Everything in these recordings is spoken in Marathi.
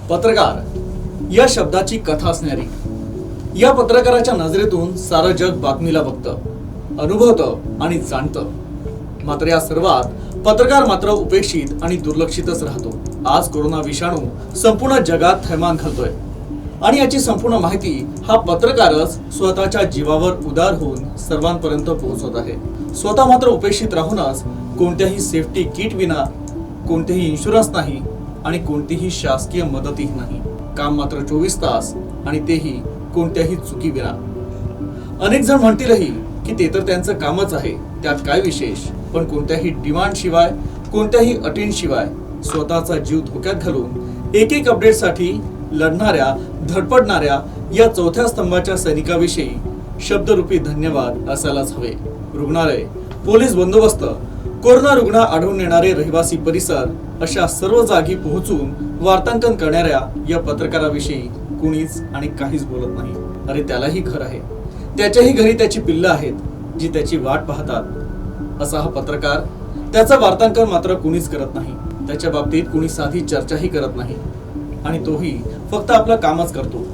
पत्रकार या शब्दाची कथा असणारी या पत्रकाराच्या नजरेतून सारं जग बातमीला बघतं, अनुभवतं आणि जाणतं. मात्र या सर्वात पत्रकार मात्र उपेक्षित आणि दुर्लक्षितच राहतो. आज कोरोना विषाणू संपूर्ण जगात थैमान घालतोय आणि याची संपूर्ण माहिती हा पत्रकारच स्वतःच्या जीवावर उदार होऊन सर्वांपर्यंत पोहोचवत आहे. स्वतः मात्र उपेक्षित राहूनच कोणत्याही सेफ्टी किट विना, कोणतेही इन्शुरन्स नाही आणि कोणतीही शासकीय मदतही नाही. काम मात्र 24 तास आणि तेही कोणत्याही चुकी विना. अनेक जण म्हणतीलही की ते तर त्यांचं कामच आहे, त्यात काय विशेष. पण कोणत्याही डिमांड शिवाय, कोणत्याही अटींशिवाय स्वतःचा जीव धोक्यात घालून एक अपडेटसाठी लढणाऱ्या, धडपडणाऱ्या या चौथ्या स्तंभाच्या सैनिकाविषयी शब्दरूपी धन्यवाद असायलाच हवे. रुग्णालय, पोलीस बंदोबस्त, कोरोना रुग्ण आढळून येणारे रहिवासी परिसर अशा सर्व जागी पोहोचून वार्तांकन करणाऱ्या या पत्रकाराविषयी कुणीच आणि काहीच बोलत नाही. अरे त्यालाही घर आहे, त्याच्याही घरी त्याची पिल्लं आहेत जी त्याची वाट पाहतात. असा हा पत्रकार, त्याचं वार्तांकन मात्र कुणीच करत नाही. त्याच्या बाबतीत कुणी साधी चर्चाही करत नाही आणि तोही फक्त आपलं कामच करतो,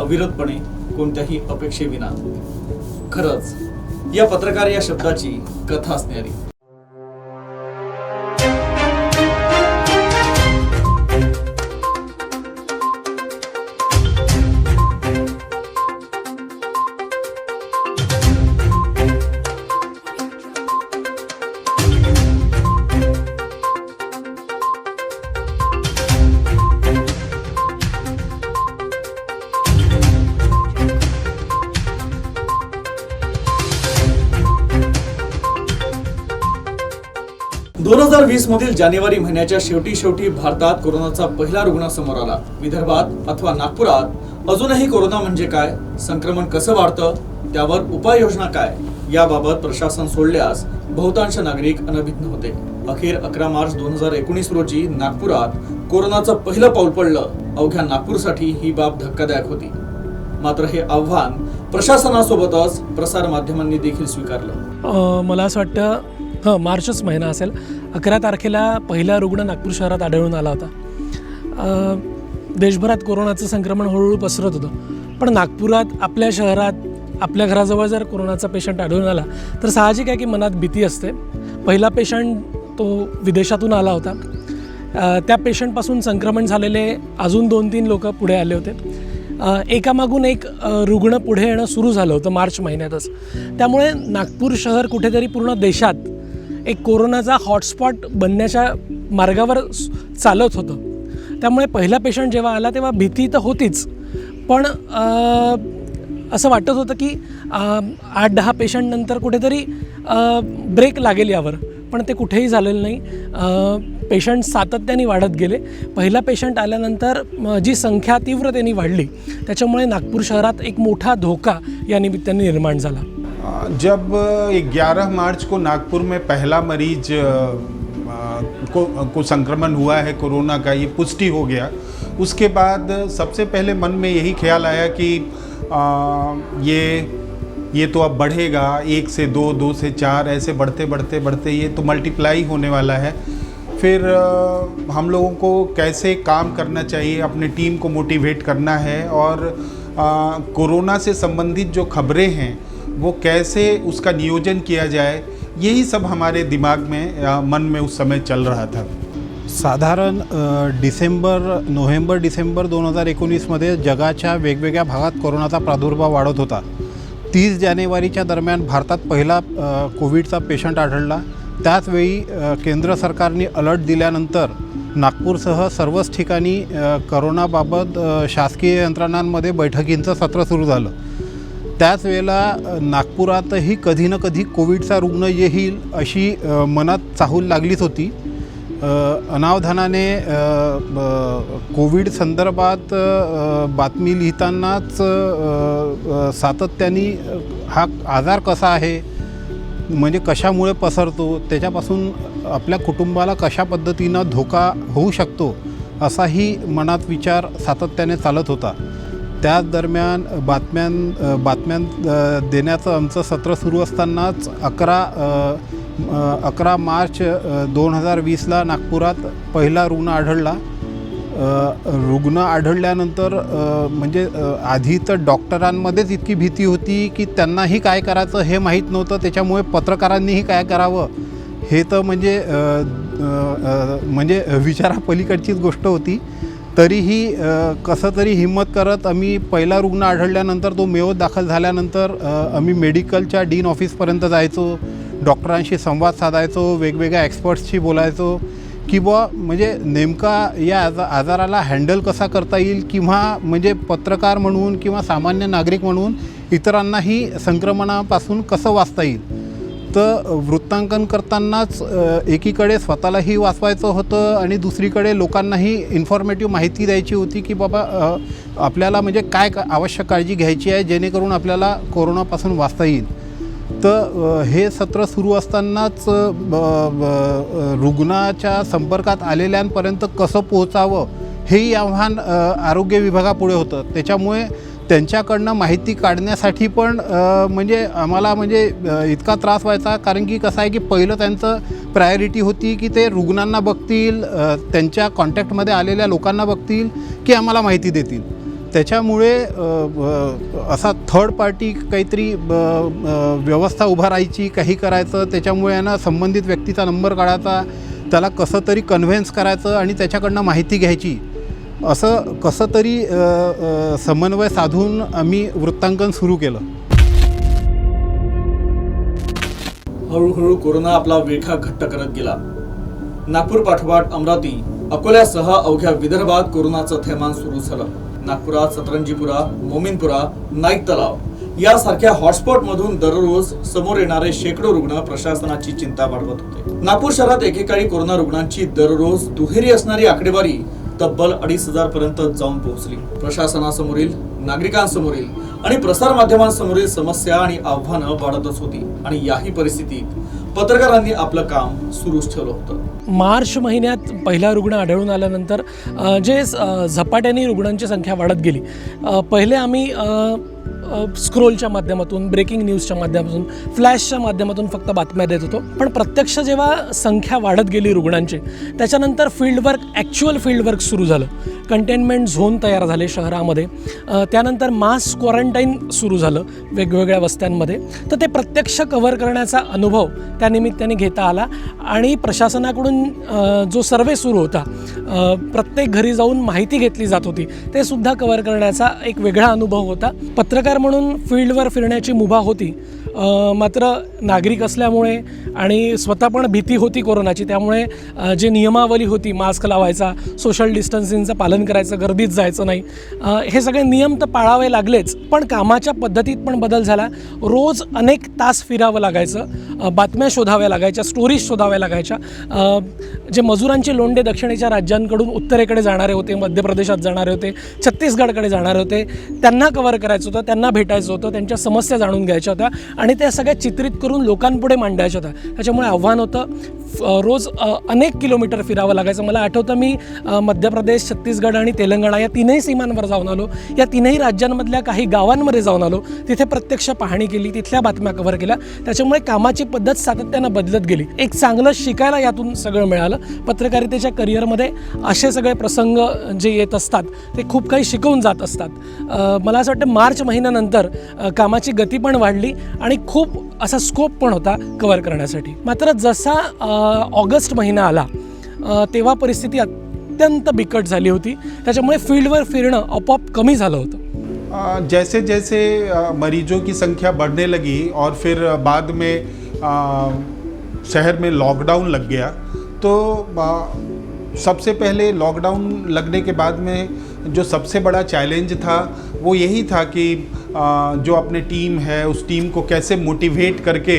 अविरतपणे, कोणत्याही अपेक्षेविना. खरंच या पत्रकार या शब्दाची कथा असणारी. दोन 2020 मधील जानेवारी महिन्याच्या शेवटी भारतात कोरोनाचा पहिला रुग्ण समोर आला. विदर्भात अथवा नागपुरात अजूनही कोरोना म्हणजे काय, संक्रमण कसं वाढतं, त्यावर उपाययोजना काय याबाबत प्रशासन सोडल्यास बहुतांश नागरिक अनभिज्ञ होते. अखेर 11 मार्च 2019 रोजी नागपुरात कोरोनाचं पहिलं पाऊल पडलं. अवघ्या नागपूरसाठी ही बाब धक्कादायक होती. मात्र हे आव्हान प्रशासनासोबतच प्रसार माध्यमांनी देखील स्वीकारलं. मला असं वाटतं मार्चच महिना असेल, 11 तारखेला पहिला रुग्ण नागपूर शहरात आढळून आला होता. देशभरात कोरोनाचं संक्रमण हळूहळू पसरत होतं, पण नागपुरात, आपल्या शहरात, आपल्या घराजवळ जर कोरोनाचा पेशंट आढळून आला तर साहजिक आहे की मनात भीती असते. पहिला पेशंट तो विदेशातून आला होता. त्या पेशंटपासून संक्रमण झालेले अजून 2-3 लोक पुढे आले होते. एकामागून एक रुग्ण पुढे येणं सुरू झालं होतं मार्च महिन्यातच. त्यामुळे नागपूर शहर कुठेतरी पूर्ण देशात एक कोरोनाचा हॉटस्पॉट बनण्याच्या मार्गावर चालत होतं. त्यामुळे पहिला पेशंट जेव्हा आला तेव्हा भीती तर होतीच, पण असं वाटत होतं की 8-10 पेशंट नंतर कुठेतरी ब्रेक लागेल यावर, पण ते कुठेही झालेलं नाही. पेशंट सातत्याने वाढत गेले. पहिला पेशंट आल्यानंतर जी संख्या तीव्रतेने वाढली, त्याच्यामुळे नागपूर शहरात एक मोठा धोका या निमित्ताने निर्माण झाला. जब 11 मार्च को नागपुर में पहला मरीज को संक्रमण हुआ है कोरोना का, ये पुष्टि हो गया, उसके बाद सबसे पहले मन में यही ख्याल आया कि ये तो अब बढ़ेगा, 1 से 2, 2 से 4, ऐसे बढ़ते बढ़ते बढ़ते ये तो मल्टीप्लाई होने वाला है. फिर हम लोगों को कैसे काम करना चाहिए, अपने टीम को मोटिवेट करना है और कोरोना से संबंधित जो खबरें हैं वो कैसे उसका नियोजन किया जाए, यही सब हमारे दिमाग में, मन में उस समय चल रहा था. साधारण नोव्हेंबर-डिसेंबर 2019मध्ये जगाच्या वेगवेगळ्या भागात कोरोनाचा प्रादुर्भाव वाढत होता. 30 जानेवारीच्या दरम्यान भारतात पहिला कोविडचा पेशंट आढळला. त्याचवेळी केंद्र सरकारने अलर्ट दिल्यानंतर नागपूरसह सर्वच ठिकाणी करोनाबाबत शासकीय यंत्रणांमध्ये बैठकींचं सत्र सुरू झालं. त्याच वेळेला नागपुरातही कधी ना कधी कोविडचा रुग्ण येईल अशी मनात चाहूल लागलीच होती. अनावधानाने कोविड संदर्भात बातमी लिहितानाच सातत्याने हा आजार कसा आहे, म्हणजे कशामुळे पसरतो, त्याच्यापासून आपल्या कुटुंबाला कशा पद्धतीनं धोका होऊ शकतो, असाही मनात विचार सातत्याने चालत होता. त्याच दरम्यान बातम्या देण्याचं आमचं सत्र सुरू असतानाच 11 मार्च 2020ला नागपुरात पहिला रुग्ण आढळला. रुग्ण आढळल्यानंतर म्हणजे आधी तर डॉक्टरांमध्येच इतकी भीती होती की त्यांनाही काय करायचं हे माहीत नव्हतं. त्याच्यामुळे पत्रकारांनीही काय करावं हे तर म्हणजे विचारापलीकडचीच गोष्ट होती. तरीही कसं तरी हिंमत करत आम्ही पहिला रुग्ण आढळल्यानंतर तो मेयोत दाखल झाल्यानंतर आम्ही मेडिकलच्या डीन ऑफिसपर्यंत जायचो, डॉक्टरांशी संवाद साधायचो, वेगवेगळ्या एक्सपर्ट्सशी बोलायचो की बुवा म्हणजे नेमका या आजाराला हँडल कसा करता येईल, किंवा म्हणजे पत्रकार म्हणून किंवा सामान्य नागरिक म्हणून इतरांनाही संक्रमणापासून कसं वाचता येईल. तर वृत्तांकन करतानाच एकीकडे स्वतःलाही वाचवायचं होतं आणि दुसरीकडे लोकांनाही इन्फॉर्मेटिव्ह माहिती द्यायची होती की बाबा आपल्याला म्हणजे काय आवश्यक काळजी घ्यायची आहे जेणेकरून आपल्याला कोरोनापासून वाचता येईल. तर हे सत्र सुरू असतानाच रुग्णाच्या संपर्कात आलेल्यांपर्यंत कसं पोहोचावं हेही आव्हान आरोग्य विभागापुढे होतं. त्याच्यामुळे त्यांच्याकडनं माहिती काढण्यासाठी पण म्हणजे आम्हाला म्हणजे इतका त्रास व्हायचा, कारण की कसं आहे की पहिलं त्यांचं प्रायोरिटी होती की ते रुग्णांना बघतील, त्यांच्या कॉन्टॅक्टमध्ये आलेल्या लोकांना बघतील की आम्हाला माहिती देतील. त्याच्यामुळे असा थर्ड पार्टी काहीतरी व्यवस्था उभा राहायची, काही करायचं. त्याच्यामुळे यांना संबंधित व्यक्तीचा नंबर काढायचा, त्याला कसं तरी कन्व्हिन्स करायचं आणि त्याच्याकडनं माहिती घ्यायची. असं कसं तरी समन्वय साधून आम्ही वृत्तांकन सुरू केलं. हळूहळू कोरोना आपला वेढा घट्ट करत गेला. नागपूर पाठोपाठ अमरावती, अकोल्यासह अवघ्या विदर्भात कोरोनाचं थैमान सुरू झालं. नागपुरात सतरंजीपुरा, मोमीनपुरा, नाईक तलाव यासारख्या हॉटस्पॉट मधून दररोज समोर येणारे शेकडो रुग्ण प्रशासनाची चिंता वाढवत होते. नागपूर शहरात एकेकाळी कोरोना रुग्णांची दररोज दुहेरी असणारी आकडेवारी तब्बल 2,500 पर्यंत जाऊन पोहोचली. प्रशासनासमोरील, नागरिकांसमोरील आणि प्रसार माध्यमांसमोरील समस्या आणि आव्हानं वाढतच होती. आणि याही परिस्थितीत पत्रकारांनी आपलं काम सुरूच ठेवलं होतं. मार्च महिन्यात पहिला रुग्ण आढळून आल्यानंतर जे झपाट्याने रुग्णांची संख्या वाढत गेली. पहिले आम्ही स्क्रोलच्या माध्यमातून, ब्रेकिंग न्यूजच्या माध्यमातून, फ्लॅशच्या माध्यमातून फक्त बातम्या देत होतो. पण प्रत्यक्ष जेव्हा संख्या वाढत गेली रुग्णांची, त्याच्यानंतर ॲक्च्युअल फील्डवर्क सुरू झालं. कंटेनमेंट झोन तयार झाले शहरामध्ये. त्यानंतर मास क्वारंटाईन सुरू झालं वेगवेगळ्या वस्त्यांमध्ये. तर ते प्रत्यक्ष कव्हर करण्याचा अनुभव त्या निमित्ताने घेता आला. आणि प्रशासनाकडून जो सर्वे सुरू होता, प्रत्येक घरी जाऊन माहिती घेतली जात होती, ते सुद्धा कव्हर करण्याचा एक वेगळा अनुभव होता. पत्रकार म्हणून फील्डवर फिरण्याची मुभा होती, मात्र नागरिक असल्यामुळे आणि स्वतः पण भीती होती कोरोनाची, त्यामुळे जे नियमावली होती, मास्क लावायचा, सोशल डिस्टन्सिंगचं पालन करायचं, गर्दीत जायचं नाही, हे सगळे नियम तर पाळावे लागलेच. पण कामाच्या पद्धतीत पण बदल झाला. रोज अनेक तास फिरावं लागायचं, बातम्या शोधाव्या लागायच्या, स्टोरीज शोधाव्या लागायच्या. जे मजुरांचे लोंढे दक्षिणेच्या राज्यांकडून उत्तरेकडे जाणारे होते, मध्य प्रदेशात जाणारे होते, छत्तीसगडकडे जाणारे होते, त्यांना कव्हर करायचं होतं, त्यांना भेटायचं होतं, त्यांच्या समस्या जाणून घ्यायच्या होत्या आणि त्या सगळ्या चित्रित करून लोकांपुढे मांडायच्या होत्या. त्याच्यामुळे आव्हान होतं. रोज अनेक किलोमीटर फिरावं लागायचं. मला आठवतं, मी मध्य प्रदेश, छत्तीसगड आणि तेलंगणा या तीनही सीमांवर जाऊन आलो. या तीनही राज्यांमधल्या काही गावांमध्ये जाऊन आलो. तिथे प्रत्यक्ष पाहणी केली, तिथल्या बातम्या कव्हर केल्या. त्याच्यामुळे कामाची पद्धत सातत्यानं बदलत गेली. एक चांगलं शिकायला यातून सगळं मिळालं. पत्रकारितेच्या करिअरमध्ये असे सगळे प्रसंग जे येत असतात ते खूप काही शिकवून जात असतात. मला असं वाटतं मार्च महिन्यानंतर कामाची गती पण वाढली आणि खूप असा स्कोप पण होता कव्हर करण्यासाठी. मात्र जसा ऑगस्ट महिना आला तेव्हा परिस्थिती अत्यंत बिकट झाली होती. त्याच्यामुळे फील्डवर फिरणं आपोआप कमी झालं होतं. जैसे जैसे मरीजों की संख्या बढ़ने लगी और फिर बाद में शहर में लॉकडाउन लग गया, तो सबसे पहले लॉकडाउन लगने के बाद में जो सबसे बड़ा चैलेंज था वो यही था कि जो अपने टीम है उस टीम को कैसे मोटिवेट करके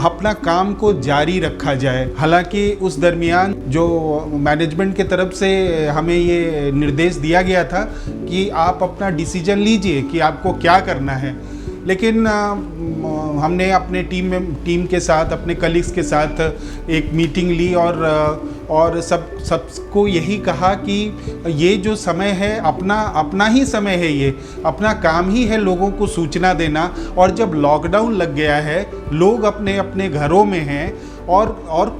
अपना काम को जारी रखा जाए। हालांकि उस दरमियान जो मैनेजमेंट के तरफ से हमें ये निर्देश दिया गया था कि आप अपना डिसीजन लीजिए कि आपको क्या करना है, लेकिन हमने अपने टीम के साथ, अपने कलीग्स के साथ एक मीटिंग ली और सबको यही कहा कि ये जो समय है अपना ही समय है, ये अपना काम ही है लोगों को सूचना देना। और जब लॉकडाउन लग गया है, लोग अपने अपने घरों में हैं और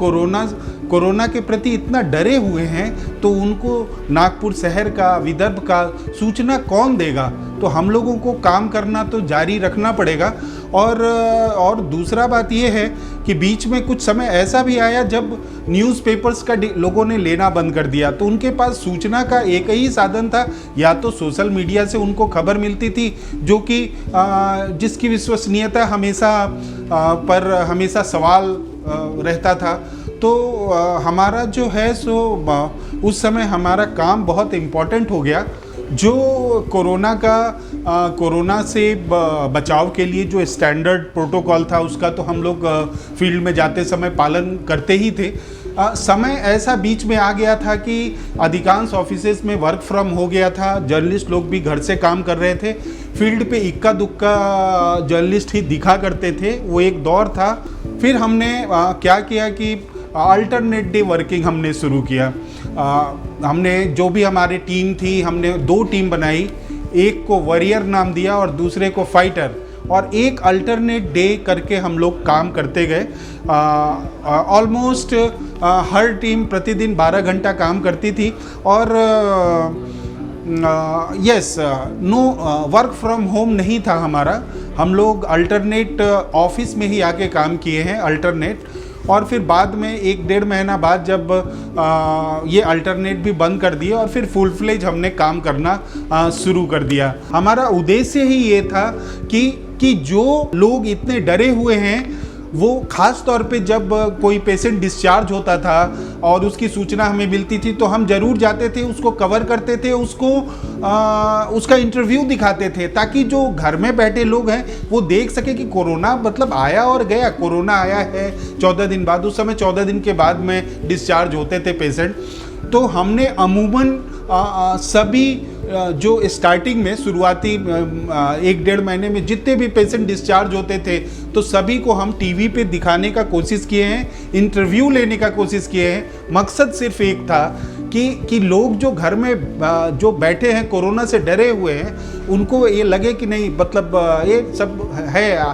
कोरोना के प्रति इतना डरे हुए हैं, तो उनको नागपुर शहर का, विदर्भ का सूचना कौन देगा? तो हम लोगों को काम करना तो जारी रखना पड़ेगा। और दूसरा बात ये है कि बीच में कुछ समय ऐसा भी आया जब न्यूज़पेपर्स का लोगों ने लेना बंद कर दिया, तो उनके पास सूचना का एक ही साधन था, या तो सोशल मीडिया से उनको खबर मिलती थी, जो कि जिसकी विश्वसनीयता हमेशा सवाल रहता था। तो हमारा जो है सो उस समय हमारा काम बहुत इम्पोर्टेंट हो गया। जो कोरोना से बचाव के लिए जो स्टैंडर्ड प्रोटोकॉल था, उसका तो हम लोग फील्ड में जाते समय पालन करते ही थे। समय ऐसा बीच में आ गया था कि अधिकांश ऑफिसेज में वर्क फ्रॉम हो गया था, जर्नलिस्ट लोग भी घर से काम कर रहे थे, फील्ड पे इक्का दुक्का जर्नलिस्ट ही दिखा करते थे, वो एक दौर था। फिर हमने क्या किया कि अल्टरनेट डे वर्किंग हमने शुरू किया। हमने जो भी हमारी टीम थी, हमने 2 टीम बनाई, एक को वॉरियर नाम दिया और दूसरे को फाइटर, और एक अल्टरनेट डे करके हम लोग काम करते गए। ऑलमोस्ट हर टीम प्रतिदिन 12 घंटा काम करती थी। और yes, no work from home नहीं था हमारा, हम लोग अल्टरनेट ऑफिस में ही आके काम किए हैं, अल्टरनेट। और फिर बाद में 1-1.5 महीना बाद जब ये अल्टरनेट भी बंद कर दिए और फिर फुल फ्लेज हमने काम करना शुरू कर दिया। हमारा उद्देश्य ही ये था कि जो लोग इतने डरे हुए हैं, वो ख़ास तौर पे जब कोई पेशेंट डिस्चार्ज होता था और उसकी सूचना हमें मिलती थी, तो हम ज़रूर जाते थे, उसको कवर करते थे, उसका इंटरव्यू दिखाते थे, ताकि जो घर में बैठे लोग हैं वो देख सके कि कोरोना मतलब आया और गया। कोरोना आया है 14 दिन बाद, उस समय 14 दिन के बाद में डिस्चार्ज होते थे पेशेंट। तो हमने अमूमन सभी जो स्टार्टिंग में शुरुआती 1-1.5 महीने में जितने भी पेशेंट डिस्चार्ज होते थे, तो सभी को हम टीवी पे दिखाने का कोशिश किए हैं, इंटरव्यू लेने का कोशिश किए हैं। मकसद सिर्फ एक था कि लोग जो घर में जो बैठे हैं, कोरोना से डरे हुए हैं, उनको ये लगे कि नहीं, मतलब ये सब है,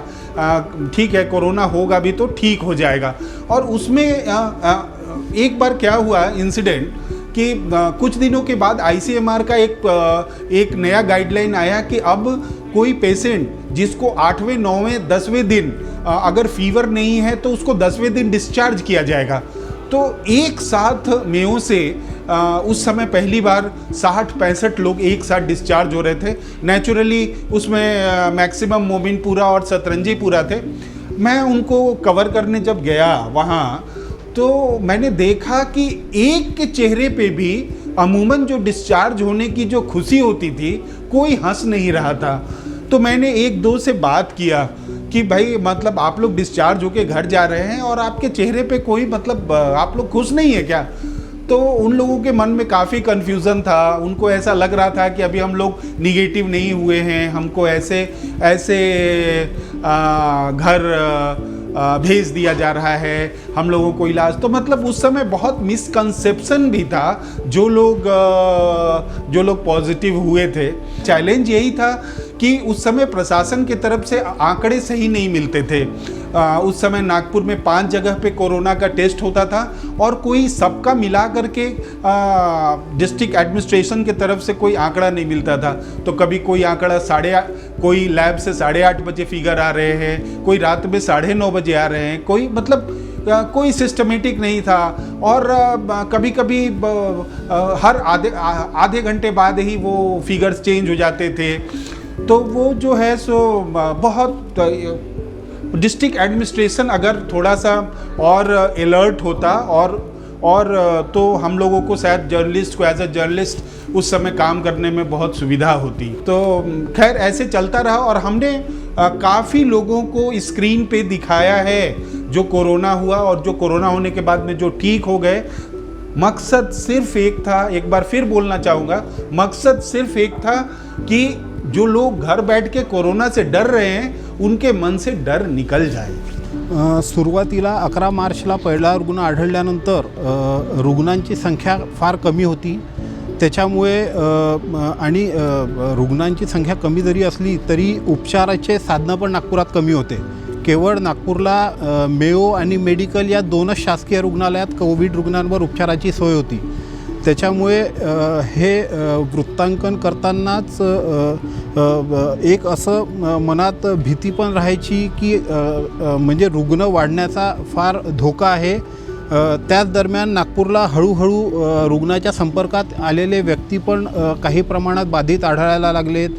ठीक है, कोरोना होगा भी तो ठीक हो जाएगा। और उसमें एक बार क्या हुआ इंसिडेंट कि कुछ दिनों के बाद ICMR का एक नया गाइडलाइन आया कि अब कोई पेशेंट जिसको 8वें, 9वें, 10वें दिन अगर फीवर नहीं है तो उसको 10वें दिन डिस्चार्ज किया जाएगा। तो एक साथ मेयो से उस समय पहली बार 60-65 लोग एक साथ डिस्चार्ज हो रहे थे। नेचुरली उसमें मैक्सिमम मोमिनपुरा और सतरंजीपुरा थे। मैं उनको कवर करने जब गया वहाँ, तो मैंने देखा कि एक के चेहरे पे भी अमूमन जो डिस्चार्ज होने की जो खुशी होती थी, कोई हंस नहीं रहा था। तो मैंने 1-2 से बात किया कि भाई, मतलब आप लोग डिस्चार्ज होके घर जा रहे हैं और आपके चेहरे पे कोई, मतलब आप लोग खुश नहीं है क्या? तो उन लोगों के मन में काफ़ी कन्फ्यूज़न था। उनको ऐसा लग रहा था कि अभी हम लोग निगेटिव नहीं हुए हैं, हमको ऐसे घर भेज दिया जा रहा है, हम लोगों को इलाज। तो मतलब उस समय बहुत मिसकंसेप्शन भी था। जो लोग पॉजिटिव हुए थे, चैलेंज यही था कि उस समय प्रशासन की तरफ से आंकड़े सही नहीं मिलते थे। उस समय नागपुर में 5 जगह पे कोरोना का टेस्ट होता था और कोई सबका मिला करके डिस्ट्रिक्ट एडमिनिस्ट्रेशन की तरफ से कोई आंकड़ा नहीं मिलता था। तो कभी कोई आंकड़ा कोई लैब से 8:30 बजे फिगर आ रहे हैं, कोई रात में 9:30 बजे आ रहे हैं, कोई मतलब कोई सिस्टमेटिक नहीं था। और कभी कभी हर आधे घंटे बाद ही वो फिगर्स चेंज हो जाते थे। तो वो जो है सो बहुत डिस्ट्रिक्ट एडमिनिस्ट्रेशन अगर थोड़ा सा और अलर्ट होता और तो हम लोगों को शायद जर्नलिस्ट को एज अ जर्नलिस्ट उस समय काम करने में बहुत सुविधा होती। तो खैर ऐसे चलता रहा और हमने काफ़ी लोगों को स्क्रीन पे दिखाया है जो कोरोना हुआ और जो कोरोना होने के बाद में जो ठीक हो गए। मकसद सिर्फ एक था, एक बार फिर बोलना चाहूँगा, मकसद सिर्फ एक था कि जो लोग घर बैठ के कोरोना से डर रहे हैं उनके मन से डर निकल जाए। सुरुवातीला 11 मार्चला पहिला रुग्ण आढळल्यानंतर रुग्णांची संख्या फार कमी होती. त्याच्यामुळे आणि रुग्णांची संख्या कमी जरी असली तरी उपचाराचे साधनं पण नागपुरात कमी होते. केवळ नागपूरला मेयो आणि मेडिकल या 2च शासकीय रुग्णालयात कोविड रुग्णांवर उपचाराची सोय होती. त्याच्यामुळे हे वृत्तांकन करतानाच एक असं मनात भीती पण राहायची की म्हणजे रुग्ण वाढण्याचा फार धोका आहे. त्याच दरम्यान नागपूरला हळूहळू रुग्णाच्या संपर्कात आलेले व्यक्ती पण काही प्रमाणात बाधित आढळायला लागलेत.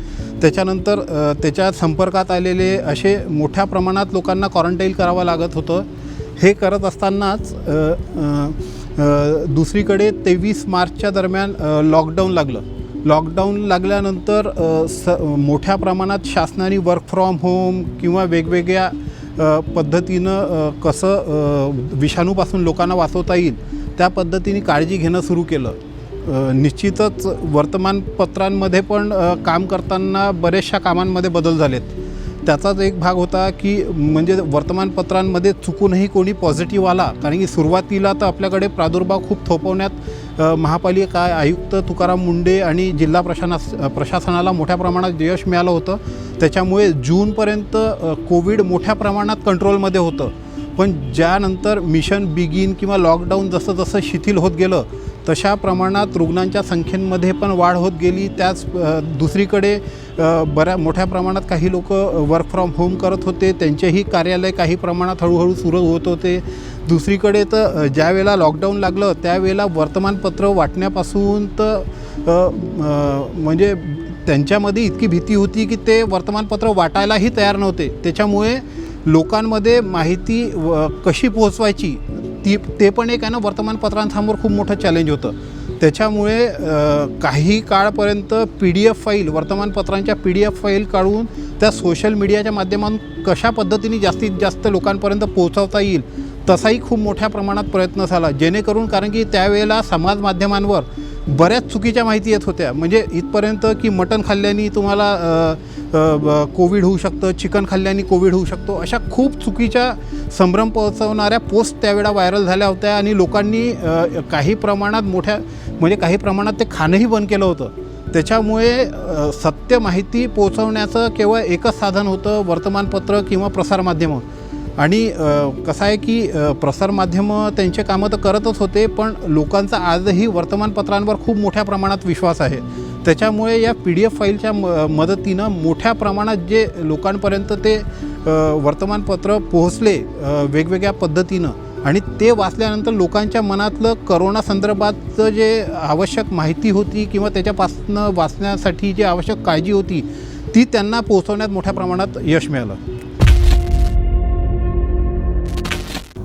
त्याच्यानंतर त्याच्या संपर्कात आलेले असे मोठ्या प्रमाणात लोकांना क्वारंटाईन करावं लागत होतं. हे करत असतानाच दुसरीकडे 23 मार्चच्या दरम्यान लॉकडाऊन लागलं. लॉकडाऊन लागल्यानंतर मोठ्या प्रमाणात शासनाने वर्क फ्रॉम होम किंवा वेगवेगळ्या पद्धतीनं कसं विषाणूपासून लोकांना वाचवता येईल त्या पद्धतीने काळजी घेणं सुरू केलं. निश्चितच वर्तमानपत्रांमध्ये पण काम करताना बऱ्याचशा कामांमध्ये बदल झालेत. त्याचाच एक भाग होता की म्हणजे वर्तमानपत्रांमध्ये चुकूनही कोणी पॉझिटिव्ह आला, कारण की सुरुवातीला तर आपल्याकडे प्रादुर्भाव खूप थोपवण्यात महापालिका आयुक्त तुकाराम मुंडे आणि जिल्हा प्रशासनाला मोठ्या प्रमाणात यश मिळालं होतं. त्याच्यामुळे जूनपर्यंत कोविड मोठ्या प्रमाणात कंट्रोलमध्ये होतं. पण ज्यानंतर मिशन बिगिन किंवा लॉकडाऊन जसं जसं शिथिल होत गेलं तशा प्रमाणात रुग्णांच्या संख्येमध्ये पण वाढ होत गेली. त्याच दुसरीकडे मोठ्या प्रमाणात काही लोक वर्क फ्रॉम होम करत होते, त्यांचेही कार्यालय काही प्रमाणात हळूहळू सुरू होत होते. दुसरीकडे तर ज्यावेळेला लॉकडाऊन लागलं त्यावेळेला वर्तमानपत्र वाटण्यापासून तर म्हणजे त्यांच्यामध्ये इतकी भीती होती की ते वर्तमानपत्र वाटायलाही तयार नव्हते. त्याच्यामुळे लोकांमध्ये माहिती कशी पोहोचवायची ते पण एक आहे ना वर्तमानपत्रांसमोर खूप मोठं चॅलेंज होतं. त्याच्यामुळे काही काळपर्यंत PDF फाईल वर्तमानपत्रांच्या PDF फाईल काढून त्या सोशल मीडियाच्या माध्यमातून कशा पद्धतीने जास्तीत जास्त लोकांपर्यंत पोहोचवता येईल तसाही खूप मोठ्या प्रमाणात प्रयत्न झाला. जेणेकरून कारण की त्यावेळेला समाज माध्यमांवर बऱ्याच चुकीच्या माहिती येत होत्या. म्हणजे इथपर्यंत की मटण खाल्ल्याने तुम्हाला कोविड होऊ शकतं, चिकन खाल्ल्याने कोविड होऊ शकतो, अशा खूप चुकीच्या संभ्रम पोहोचवणाऱ्या पोस्ट त्यावेळेला व्हायरल झाल्या होत्या. आणि लोकांनी काही प्रमाणात ते खाणंही बंद केलं होतं. त्याच्यामुळे सत्य माहिती पोहोचवण्याचं केवळ एकच साधन होतं वर्तमानपत्र किंवा प्रसारमाध्यमं. आणि कसं आहे की प्रसारमाध्यमं त्यांचे कामं तर करतच होते, पण लोकांचा आजही वर्तमानपत्रांवर खूप मोठ्या प्रमाणात विश्वास आहे. त्याच्यामुळे या PDF फाईलच्या मदतीनं मोठ्या प्रमाणात जे लोकांपर्यंत ते वर्तमानपत्र पोहोचले वेगवेगळ्या पद्धतीनं, आणि ते वाचल्यानंतर लोकांच्या मनातलं करोना संदर्भातचं जे आवश्यक माहिती होती किंवा त्याच्यापासून वाचण्यासाठी जी आवश्यक काळजी होती ती त्यांना पोहोचवण्यात मोठ्या प्रमाणात यश मिळालं.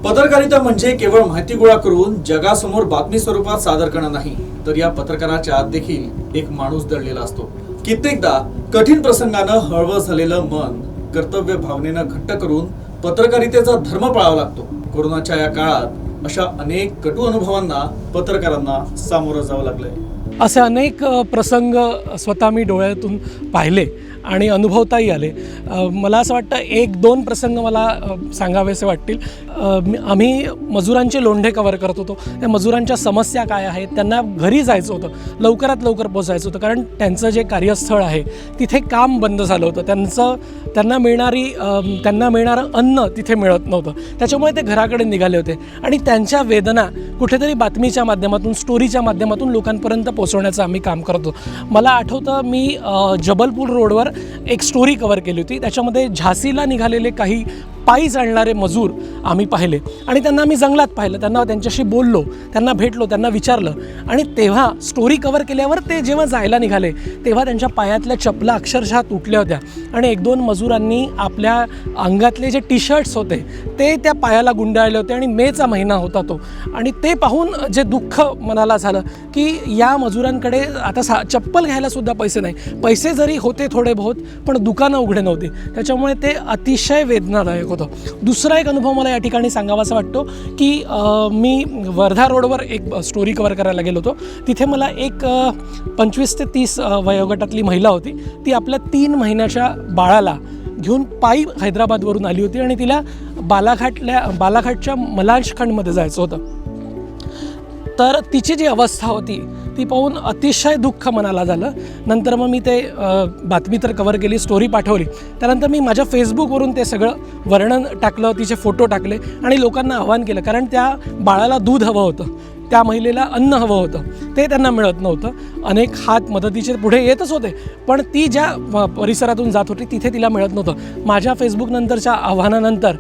पत्रकारिता म्हणजे केवळ माहिती गोळा करून जगासमोर बातमी स्वरूपात सादर करणं नाही, तर या पत्रकाराच्या आत देखील एक माणूस दडलेला असतो. कित्येकदा कठीण प्रसंगानं हळवं झालेलं मन कर्तव्य भावनेनं घट्ट करून पत्रकारितेचा धर्म पाळावा लागतो. कोरोनाच्या या काळात अशा अनेक कटू अनुभवांना पत्रकारांना सामोरं जावं लागलंय. असे अनेक प्रसंग स्वतः मी डोळ्यातून पाहिले आणि अनुभवताही आले. मला असं वाटतं 1-2 प्रसंग मला सांगावेसे वाटतील. आम्ही मजुरांचे लोंढे कव्हर करत होतो. त्या मजुरांच्या समस्या काय आहेत, त्यांना घरी जायचं होतं, लवकरात लवकर पोचायचं होतं, कारण त्यांचं जे कार्यस्थळ आहे तिथे काम बंद झालं होतं. त्यांना मिळणारं अन्न तिथे मिळत नव्हतं. त्याच्यामुळे ते घराकडे निघाले होते आणि त्यांच्या वेदना कुठेतरी बातमीच्या माध्यमातून, स्टोरीच्या माध्यमातून लोकांपर्यंत पोहोचवण्याचं आम्ही काम करतो. मला आठवतं मी जबलपूर रोडवर एक स्टोरी कव्हर केली होती. त्याच्यामध्ये झाशीला निघालेले काही पायी चालणारे मजूर आम्ही पाहिले आणि त्यांना आम्ही जंगलात पाहिलं. त्यांच्याशी बोललो, त्यांना भेटलो, त्यांना विचारलं. आणि तेव्हा स्टोरी कव्हर केल्यावर ते जेव्हा जायला निघाले तेव्हा त्यांच्या पायातल्या चपला अक्षरशः तुटल्या होत्या आणि 1-2 मजुरांनी आपल्या अंगातले जे टी-शर्ट्स होते ते त्या पायाला गुंडाळले होते. आणि मेचा महिना होता तो. आणि ते पाहून जे दुःख मनाला झालं की या मजुरांकडे आता चप्पल घ्यायला सुद्धा पैसे नाही. पैसे जरी होते थोडे बहुत, पण दुकानं उघडे नव्हते. त्याच्यामुळे ते अतिशय वेदनादायक होतं. होतं. दुसरा एक अनुभव मला या ठिकाणी सांगावासा वाटतो की मी वर्धा रोडवर एक स्टोरी कव्हर करायला गेलो होतो. तिथे मला एक 25 ते 30 वयोगटातली महिला होती. ती आपल्या 3 महिन्याच्या बाळाला घेऊन पायी हैदराबादवरून आली होती आणि तिला बालाघाटच्या मलाजखंडमध्ये जायचं होतं. तर तिची जी अवस्था होती ती पाहून अतिशय दुःख मनाला झालं. नंतर मग मी ते बातमी तर कव्हर केली, स्टोरी पाठवली. त्यानंतर मी माझ्या फेसबुकवरून ते सगळं वर्णन टाकलं, तिचे फोटो टाकले आणि लोकांना आवाहन केलं. कारण त्या बाळाला दूध हवं होतं, त्या महिलेला अन्न हवं होतं, ते त्यांना मिळत नव्हतं. अनेक हात मदतीचे पुढे येतच होते, पण ती ज्या परिसरातून जात होती तिथे तिला मिळत नव्हतं. माझ्या फेसबुकनंतरच्या आव्हानानंतर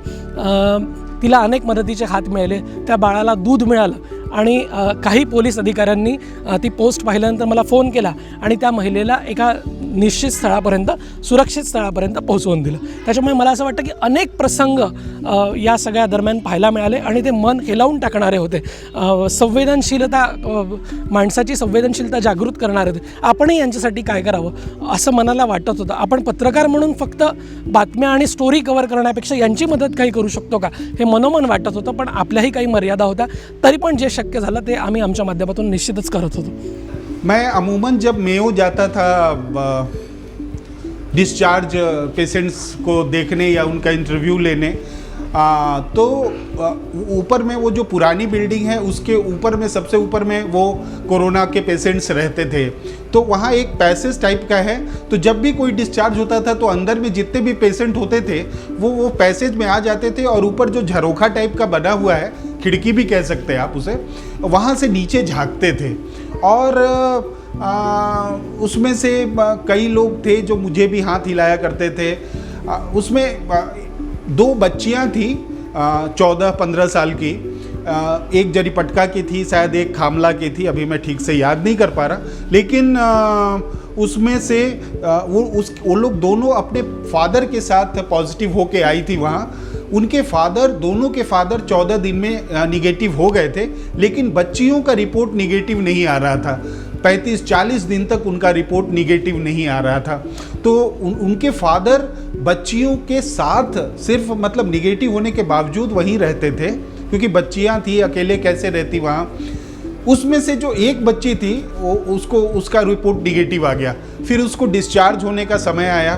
तिला अनेक मदतीचे हात मिळाले, त्या बाळाला दूध मिळालं आणि काही पोलीस अधिकाऱ्यांनी ती पोस्ट पाहिल्यानंतर मला फोन केला आणि त्या महिलेला एका निश्चित स्थळापर्यंत, सुरक्षित स्थळापर्यंत पोहोचवून दिलं. त्याच्यामुळे मला असं वाटतं की अनेक प्रसंग या सगळ्या दरम्यान पाहायला मिळाले आणि ते मन हेलावून टाकणारे होते. संवेदनशीलता, माणसाची संवेदनशीलता जागृत करणारे होते. आपणही यांच्यासाठी काय करावं असं मनाला वाटत होतं. आपण पत्रकार म्हणून फक्त बातम्या आणि स्टोरी कव्हर करण्यापेक्षा यांची मदत काही करू शकतो का हे मनोमन वाटत होतं. पण आपल्याही काही मर्यादा होत्या, तरी पण जे शक्य झालं ते आम्ही आमच्या माध्यमातून निश्चितच करत होतो. मैं अमूमन जब मेयो जाता था डिस्चार्ज पेशेंट्स को देखने या उनका इंटरव्यू लेने, तो ऊपर में वो जो पुरानी बिल्डिंग है उसके ऊपर में, सबसे ऊपर में वो कोरोना के पेशेंट्स रहते थे. तो वहाँ एक पैसेज टाइप का है, तो जब भी कोई डिस्चार्ज होता था तो अंदर में जितने भी पेशेंट होते थे वो पैसेज में आ जाते थे और ऊपर जो झरोखा टाइप का बना हुआ है, खिड़की भी कह सकते हैं आप उसे, वहाँ से नीचे झांकते थे. और उसमें से कई लोग थे जो मुझे भी हाथ हिलाया करते थे. उसमें 2 बच्चियां थी 14-15 साल की. एक जरीपटका की थी, शायद एक खामला की थी, अभी मैं ठीक से याद नहीं कर पा रहा. लेकिन उसमें से वो लोग दोनों अपने फादर के साथ पॉजिटिव होके आई थी वहाँ. उनके फादर, दोनों के फादर 14 दिन में निगेटिव हो गए थे, लेकिन बच्चियों का रिपोर्ट निगेटिव नहीं आ रहा था. 35-40 दिन तक उनका रिपोर्ट निगेटिव नहीं आ रहा था. तो उनके फादर बच्चियों के साथ सिर्फ, मतलब निगेटिव होने के बावजूद वहीं रहते थे, क्योंकि बच्चियां थी, अकेले कैसे रहती वहाँ. उसमें से जो एक बच्ची थी उसका रिपोर्ट निगेटिव आ गया. फिर उसको डिस्चार्ज होने का समय आया.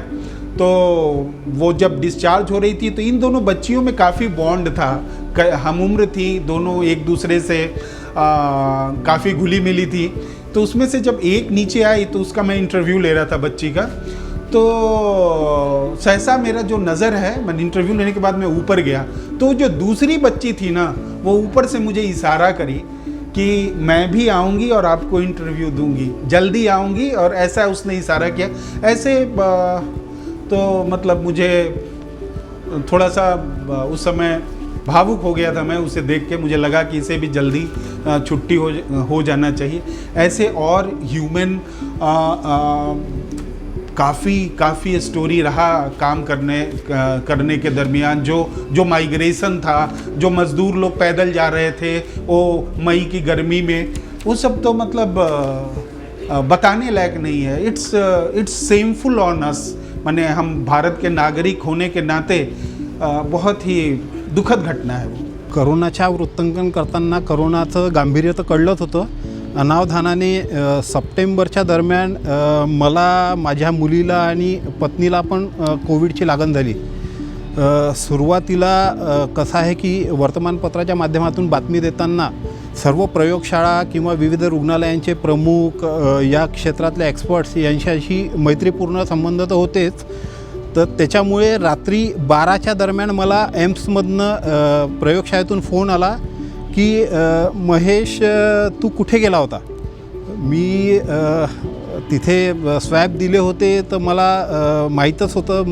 तो वो जब डिस्चार्ज हो रही थी तो इन दोनों बच्चियों में काफ़ी बॉन्ड था, हम उम्र थी, दोनों एक दूसरे से काफ़ी घुली मिली थी. तो उसमें से जब एक नीचे आई तो उसका मैं इंटरव्यू ले रहा था बच्ची का. तो सहसा मेरा जो नज़र है, मैंने इंटरव्यू लेने के बाद मैं ऊपर गया तो जो दूसरी बच्ची थी ना, वो ऊपर से मुझे इशारा करी कि मैं भी आऊँगी और आपको इंटरव्यू दूंगी, जल्दी आऊँगी, और ऐसा उसने इशारा किया. ऐसे तो मतलब मुझे थोड़ा सा उस समय भावुक हो गया था मैं उसे देख के. मुझे लगा कि इसे भी जल्दी छुट्टी हो जाना चाहिए. ऐसे और ह्यूमन काफ़ी स्टोरी रहा काम करने के दरमियान. जो माइग्रेशन था, जो मज़दूर लोग पैदल जा रहे थे वो मई की गर्मी में, वो सब तो मतलब बताने लायक नहीं है. It's shameful on us. माने हम भारत के नागरिक होने के नाते बहुत ही दुखद घटना है वो. करोनाच्या वृत्तांकन करताना करोनाचं गांभीर्य तर कळलंच होतं. अनावधानाने सप्टेंबरच्या दरम्यान मला, माझ्या मुलीला आणि पत्नीला पण कोविडची लागण झाली. सुरुवातीला कसं आहे की वर्तमानपत्राच्या माध्यमातून बातमी देताना सर्व प्रयोगशाळा किंवा विविध रुग्णालयांचे प्रमुख, या क्षेत्रातले एक्सपर्ट्स यांच्याशी मैत्रीपूर्ण संबंध तर होतेच. तर त्याच्यामुळे रात्री 12च्या दरम्यान मला एम्समधनं प्रयोगशाळेतून फोन आला की महेश तू कुठे गेला होता. मी तिथे स्वॅब दिले होते तर मला माहीतच होतं.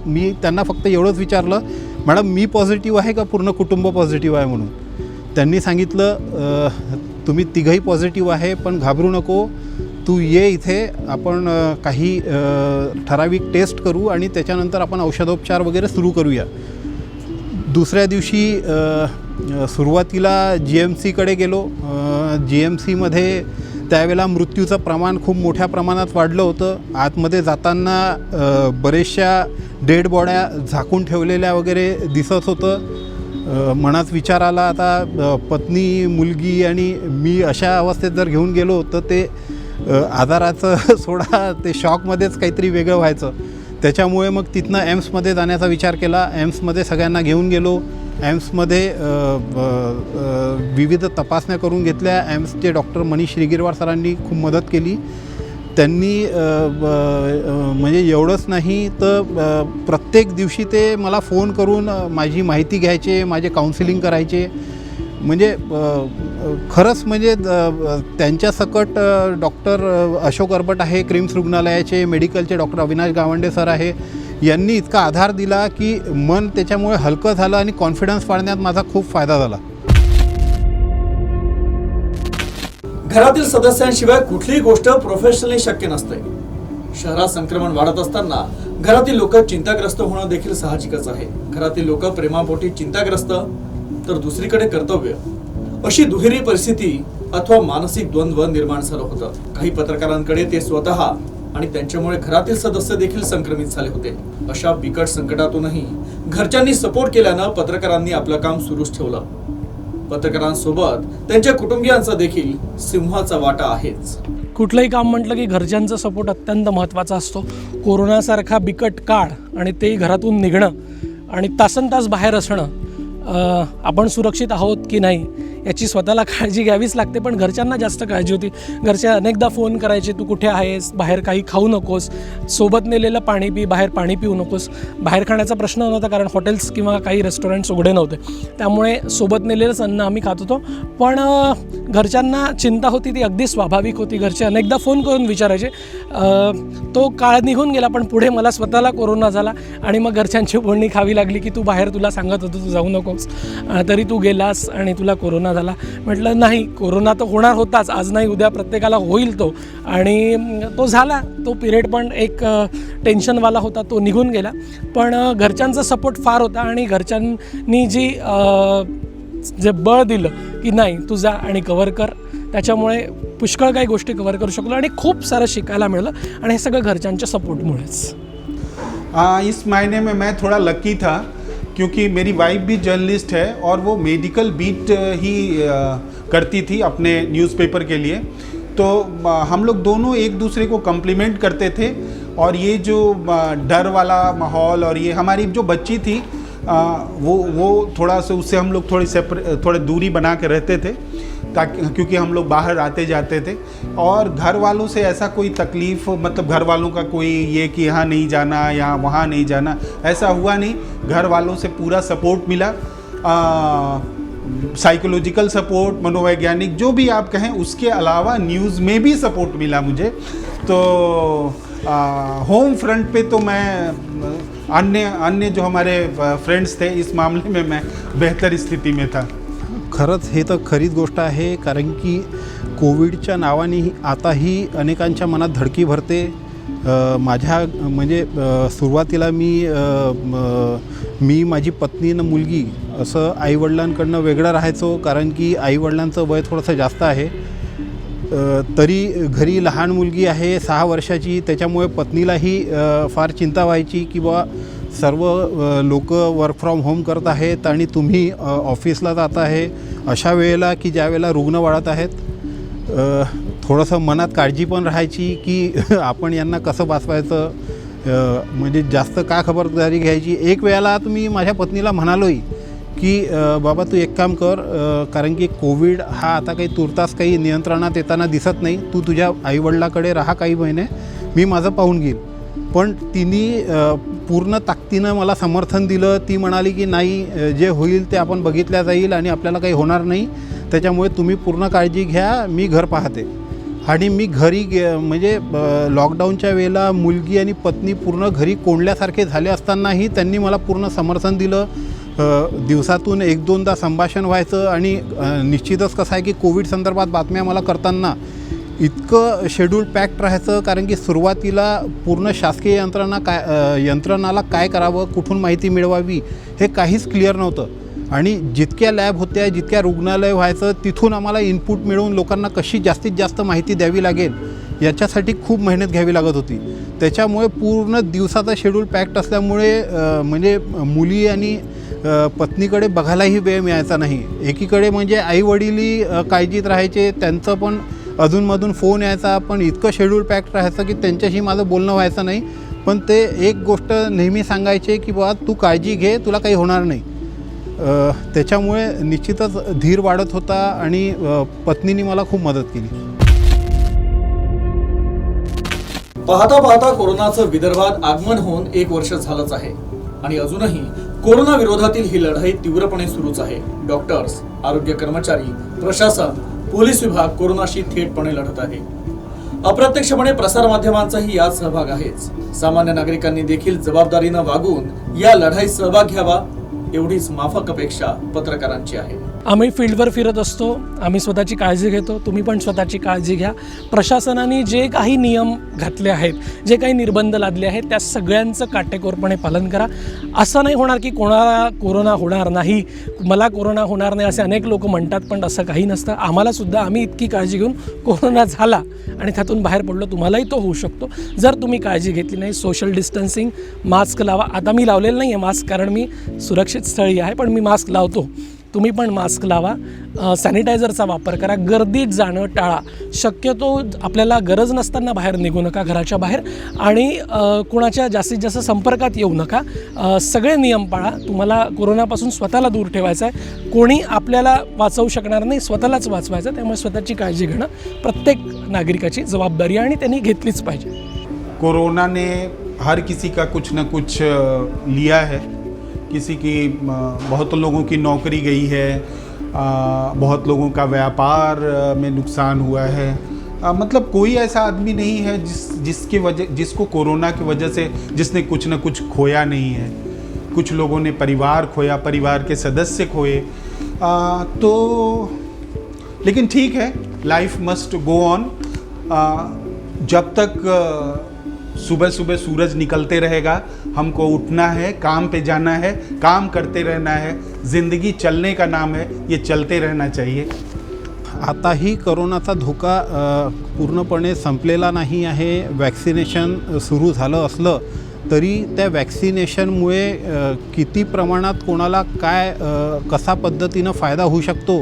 मी त्यांना फक्त एवढंच विचारलं, मॅडम मी पॉझिटिव्ह आहे का पूर्ण कुटुंब पॉझिटिव्ह आहे म्हणून. त्यांनी सांगितलं तुम्ही तिघंही पॉझिटिव्ह आहे, पण घाबरू नको, तू ये इथे, आपण काही ठराविक टेस्ट करू आणि त्याच्यानंतर आपण औषधोपचार वगैरे सुरू करूया. दुसऱ्या दिवशी सुरुवातीला GMCकडे गेलो. GMCमध्ये त्यावेळेला मृत्यूचं प्रमाण खूप मोठ्या प्रमाणात वाढलं होतं. आतमध्ये जाताना बरेचशा डेड बॉड्या झाकून ठेवलेल्या वगैरे दिसत होतं. मनात विचार आला, आता पत्नी, मुलगी आणि मी अशा अवस्थेत जर घेऊन गेलो तर ते आजाराचं सोडा, ते शॉकमध्येच काहीतरी वेगळं व्हायचं. त्याच्यामुळे मग तिथनं एम्समध्ये जाण्याचा विचार केला. एम्समध्ये सगळ्यांना घेऊन गेलो. एम्समध्ये विविध तपासण्या करून घेतल्या. एम्सचे डॉक्टर मनीष श्रीगिरवार सरांनी खूप मदत केली. त्यांनी म्हणजे एवढंच नाही तर प्रत्येक दिवशी ते मला फोन करून माझी माहिती घ्यायचे, माझे काउन्सिलिंग करायचे. म्हणजे खरंच म्हणजे त्यांच्यासकट डॉक्टर अशोक अरबट आहे क्रिम्स रुग्णालयाचे, मेडिकलचे डॉक्टर अविनाश गावंडे सर आहे, यांनी इतका आधार दिला की मन त्याच्यामुळे हलकं झालं आणि कॉन्फिडन्स वाढण्यात माझा खूप फायदा झाला. घरातील सदस्यांशिवाय कुठलीही गोष्ट प्रोफेशनली शक्य नसते. शहरात संक्रमण वाढत असताना घरातील लोक चिंताग्रस्त होणं देखील साहजिकच आहे. घरातील लोक प्रेमापोटी चिंताग्रस्त तर दुसरीकडे कर्तव्य, अशी दुहेरी परिस्थिती अथवा मानसिक द्वंद्व निर्माण झालं होतं. काही पत्रकारांकडे ते स्वतः आणि त्यांच्यामुळे घरातील सदस्य देखील संक्रमित झाले होते. अशा बिकट संकटातूनही घरच्यांनी सपोर्ट केल्यानं पत्रकारांनी आपलं काम सुरूच ठेवलं. पत्रकारांसोबत त्यांच्या कुटुंबियांचा देखील सिंहाचा वाटा आहेच. कुठलंही काम म्हटलं की घरच्यांचा सपोर्ट अत्यंत महत्त्वाचा असतो. कोरोनासारखा बिकट काळ आणि तेही घरातून निघणं आणि तासनतास बाहेर असणं, आपण सुरक्षित आहोत की नाही याची स्वतःला काळजी घ्यावीच लागते. पण घरच्यांना जास्त काळजी होती. घरचे अनेकदा फोन करायचे, तू कुठे आहेस, बाहेर काही खाऊ नकोस, सोबत नेलेलं पाणी पी, बाहेर पाणी पिऊ नकोस. बाहेर खाण्याचा प्रश्न नव्हता कारण हॉटेल्स किंवा काही रेस्टॉरंट्स उघडे नव्हते, त्यामुळे सोबत नेलेलंच अन्न आम्ही खात होतो. पण घरच्यांना चिंता होती, ती अगदी स्वाभाविक होती. घरचे अनेकदा फोन करून विचारायचे. तो काळ निघून गेला, पण पुढे मला स्वतःला कोरोना झाला आणि मग घरच्यांची बोलणी खावी लागली की तू बाहेर, तुला सांगत होतो तू जाऊ नकोस, तरी तू गेलास आणि तुला कोरोना झाला. म्हटलं नाही, कोरोना तर होणार होताच, आज नाही उद्या प्रत्येकाला होईल तो, आणि तो झाला. तो पिरियड पण एक टेन्शनवाला होता, तो निघून गेला. पण घरच्यांचा सपोर्ट फार होता आणि घरच्यांनी जे बळ दिलं की नाही तू जा आणि कव्हर कर, त्याच्यामुळे पुष्कळ काही गोष्टी कव्हर करू शकलो आणि खूप सारं शिकायला मिळालं. आणि हे सगळं घरच्यांच्या सपोर्टमुळेच. इस मायने में मैं थोड़ा लकी था क्योंकि मेरी वाइफ भी जर्नलिस्ट है और वो मेडिकल बीट ही करती थी अपने न्यूज़पेपर के लिए. तो हम लोग दोनों एक दूसरे को कम्प्लीमेंट करते थे. और ये जो डर वाला माहौल और ये हमारी जो बच्ची थी वो थोड़ा सा उससे हम लोग थोड़ी दूरी बना के रहते थे, ताकि क्योंकि हम लोग बाहर आते जाते थे. और घर वालों से ऐसा कोई तकलीफ़, मतलब घर वालों का कोई ये कि यहाँ नहीं जाना, यहाँ वहाँ नहीं जाना, ऐसा हुआ नहीं. घर वालों से पूरा सपोर्ट मिला, साइकोलॉजिकल सपोर्ट, मनोवैज्ञानिक जो भी आप कहें, उसके अलावा न्यूज़ में भी सपोर्ट मिला मुझे. तो होम फ्रंट पे तो मैं अन्य जो हमारे फ्रेंड्स थे, इस मामले में मैं बेहतर स्थिति में था. खरंच हे तर खरीच गोष्ट आहे, कारण की कोविडच्या नावाने आताही अनेकांच्या मनात धडकी भरते. माझ्या म्हणजे सुरुवातीला मी माझी पत्नी आणि मुलगी असं आईवडिलांकडनं वेगळं राहायचो, कारण की आईवडिलांचं वय थोडंसं जास्त आहे. तरी घरी लहान मुलगी आहे 6 वर्षाची, त्याच्यामुळे पत्नीलाही फार चिंता व्हायची की बा सर्व लोक वर्क फ्रॉम होम करत आहेत आणि तुम्ही ऑफिसला जात आहे अशा वेळेला की ज्या वेळेला रुग्ण वाढत आहेत. थोडंसं मनात काळजी पण राहायची की आपण यांना कसं वाचवायचं, म्हणजे जास्त का खबरदारी घ्यायची. एक वेळेला तुम्ही माझ्या पत्नीला म्हणालोही की बाबा तू एक काम कर, कारण की कोविड हा आता काही तुर्तास काही नियंत्रणात येताना दिसत नाही, तू तुझ्या आईवडिलाकडे राहा काही महिने, मी माझं पाहून घेईल. पण तिने पूर्ण ताकदीनं मला समर्थन दिलं. ती म्हणाली की नाही, जे होईल ते आपण बघितल्या जाईल आणि आपल्याला काही होणार नाही, त्याच्यामुळे तुम्ही पूर्ण काळजी घ्या, मी घर पाहते. आणि मी घरी म्हणजे लॉकडाऊनच्या वेळेला मुलगी आणि पत्नी पूर्ण घरी कोंडल्यासारखे झाले असतानाही त्यांनी मला पूर्ण समर्थन दिलं. दिवसातून 1-2दा संभाषण व्हायचं. आणि निश्चितच कसं आहे की कोविड संदर्भात बातम्या मला करताना इतकं शेड्यूल पॅक्ड राहायचं, कारण की सुरुवातीला पूर्ण शासकीय यंत्रणाला काय करावं, कुठून माहिती मिळवावी हे काहीच क्लिअर नव्हतं. आणि जितक्या लॅब होत्या, जितक्या रुग्णालय व्हायचं, तिथून आम्हाला इनपुट मिळवून लोकांना कशी जास्तीत जास्त माहिती द्यावी लागेल याच्यासाठी खूप मेहनत घ्यावी लागत होती. त्याच्यामुळे पूर्ण दिवसाचा शेड्यूल पॅक्ड असल्यामुळे म्हणजे मुली आणि पत्नीकडे बघायलाही वेळ मिळायचा नाही. एकीकडे म्हणजे आईवडीलही काळजीत राहायचे, त्यांचं पण अधूनमधून फोन यायचा, पण इतकं शेड्यूल पॅक्ड राहायचं की त्यांच्याशी माझं बोलणं व्हायचं नाही. पण ते एक गोष्ट नेहमी सांगायचे की बाबा तू काळजी घे, तुला काही होणार नाही. त्याच्यामुळे निश्चितच धीर वाढत होता आणि पत्नीने मला खूप मदत केली. पाहता पाहता कोरोनाचं विदर्भात आगमन होऊन 1 वर्ष झालंच आहे आणि अजूनही कोरोना विरोधातील ही लढाई तीव्रपणे सुरूच आहे. डॉक्टर्स, आरोग्य कर्मचारी, प्रशासन, पोलीस विभाग कोरोनाशी थेटपणे लढत आहे. अप्रत्यक्षपणे प्रसारमाध्यमांचाही यात सहभाग आहेच. सामान्य नागरिकांनी देखील जबाबदारीनं वागून या लढाईत सहभाग घ्यावा एवढीच माफक अपेक्षा पत्रकारांची आहे. आम्ही फील्डवर फिरत असतो, आम्ही स्वतःची काळजी घेतो, तुम्ही पण स्वतःची काळजी घ्या. प्रशासनाने जे काही नियम घातले आहेत, जे काही निर्बंध लादले आहेत, त्या सगळ्यांचं काटेकोरपणे पालन करा. असं नाही होणार की कोणाला कोरोना होणार नाही, मला कोरोना होणार नाही असे अनेक लोक म्हणतात, पण असं काही नसतं. आम्हालासुद्धा आम्ही इतकी काळजी घेऊन कोरोना झाला आणि त्यातून बाहेर पडलो, तुम्हालाही तो होऊ शकतो जर तुम्ही काळजी घेतली नाही. सोशल डिस्टन्सिंग, मास्क लावा. आता मी लावलेलं नाही आहे मास्क, कारण मी सुरक्षित स्थळी आहे, पण मी मास्क लावतो. तुम्ही पण मास्क लावा. सॅनिटायझरचा वापर करा. गर्दीत जाणं टाळा. शक्यतो आपल्याला गरज नसताना बाहेर निघू नका घराच्या बाहेर आणि कोणाच्या जास्तीत जास्त संपर्कात येऊ नका. सगळे नियम पाळा. तुम्हाला कोरोनापासून स्वतःला दूर ठेवायचं आहे. कोणी आपल्याला वाचवू शकणार नाही, स्वतःलाच वाचवायचं. त्यामुळे स्वतःची काळजी घेणं प्रत्येक नागरिकाची जबाबदारी आणि त्यांनी घेतलीच पाहिजे. कोरोना ने हर किसी का कुछ न कुछ लिया है. किसी की बहुत लोगों की नौकरी गई है, बहुत लोगों का व्यापार में नुकसान हुआ है. मतलब कोई ऐसा आदमी नहीं है जिसको कोरोना की वजह से जिसने कुछ न कुछ खोया नहीं है. कुछ लोगों ने परिवार खोया, परिवार के सदस्य खोए. तो लेकिन ठीक है, लाइफ मस्ट गो ऑन. जब तक सुबह सुबह सूरज निकलते रहेगा, हमको उठना है, काम पे जाना है, काम करते रहना है. ज़िंदगी चलने का नाम है, ये चलते रहना चाहिए. आताही करोनाचा धोका पूर्णपणे संपलेला नाही आहे. वॅक्सिनेशन सुरू झालं असलं तरी त्या वॅक्सिनेशनमुळे किती प्रमाणात कोणाला काय कसा पद्धतीनं फायदा होऊ शकतो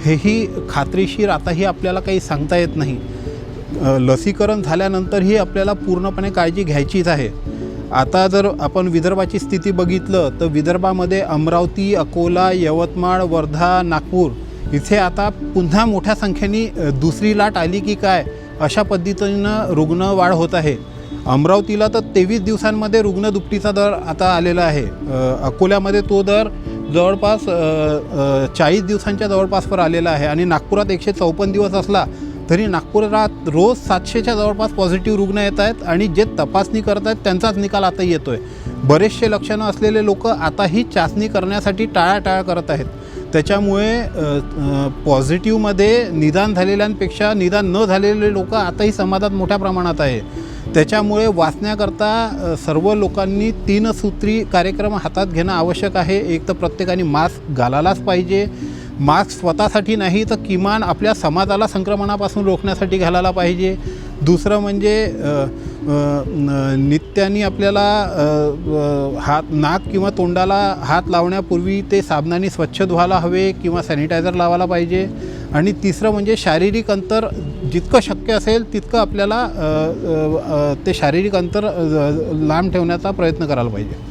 हेही खात्रीशीर आताही आपल्याला काही सांगता येत नाही. लसीकरण झाल्यानंतरही आपल्याला पूर्णपणे काळजी घ्यायचीच आहे. आता जर आपण विदर्भाची स्थिती बघितलं तर विदर्भामध्ये अमरावती, अकोला, यवतमाळ, वर्धा, नागपूर इथे आता पुन्हा मोठ्या संख्येने दुसरी लाट आली की काय अशा पद्धतीनं रुग्ण वाढ होत आहे. अमरावतीला तर 23 दिवसांमध्ये रुग्ण दुपटीचा दर आता आलेला आहे. अकोल्यामध्ये तो दर जवळपास 40 दिवसांच्या जवळपासवर आलेला आहे आणि नागपुरात 154 दिवस असला तरी नागपुरात रोज 700च्या जवळपास पॉझिटिव्ह रुग्ण येत आहेत आणि जे तपासणी करत आहेत त्यांचाच निकाल आता येतो आहे. बरेचसे लक्षणं असलेले लोक आताही चाचणी करण्यासाठी टाळाटाळ करत आहेत. त्याच्यामुळे पॉझिटिव्हमध्ये निदान झालेल्यांपेक्षा निदान न झालेले लोक आताही समाजात मोठ्या प्रमाणात आहे. त्याच्यामुळे वाचण्याकरता सर्व लोकांनी 3 सूत्री कार्यक्रम हातात घेणं आवश्यक आहे. एक तर प्रत्येकाने मास्क घालायलाच पाहिजे. मास्क स्वतःसाठी नाही तर किमान आपल्या समाजाला संक्रमणापासून रोखण्यासाठी घालायला पाहिजे. दुसरं म्हणजे नित्याने आपल्याला नाक किंवा तोंडाला हात लावण्यापूर्वी ते साबणाने स्वच्छ धुवायला हवे किंवा सॅनिटायझर लावायला पाहिजे. आणि तिसरं म्हणजे शारीरिक अंतर जितकं शक्य असेल तितकं आपल्याला ते शारीरिक अंतर लांब ठेवण्याचा प्रयत्न करायला पाहिजे.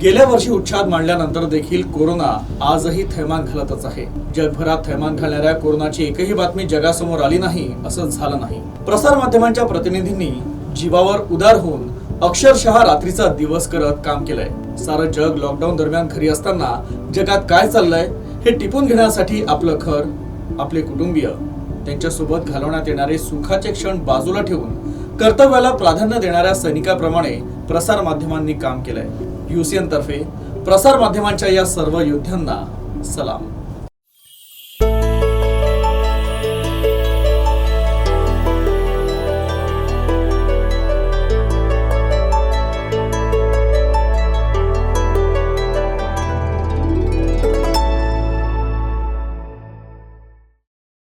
गेल्या वर्षी उच्छाद मांडल्यानंतर देखील कोरोना आजही थैमान घालतच आहे. जगभरात थैमान घालणाऱ्या कोरोनाची एकही बातमी जगासमोर आली नाही असं झालं नाही. प्रसार माध्यमांच्या प्रतिनिधींनी जीवावर उदार होऊन अक्षरशः रात्रीचा दिवस करत काम केलंय. सारं जग लॉकडाऊन दरम्यान घरी असताना जगात काय चाललंय हे टिपून घेण्यासाठी आपलं घर, आपले कुटुंबीय, त्यांच्यासोबत घालवण्यात येणारे सुखाचे क्षण बाजूला ठेवून कर्तव्याला प्राधान्य देणाऱ्या सैनिकाप्रमाणे प्रसार माध्यमांनी काम केलंय. UCN तर्फे प्रसार माध्यमांच्या या सर्व योद्ध्यांना सलाम.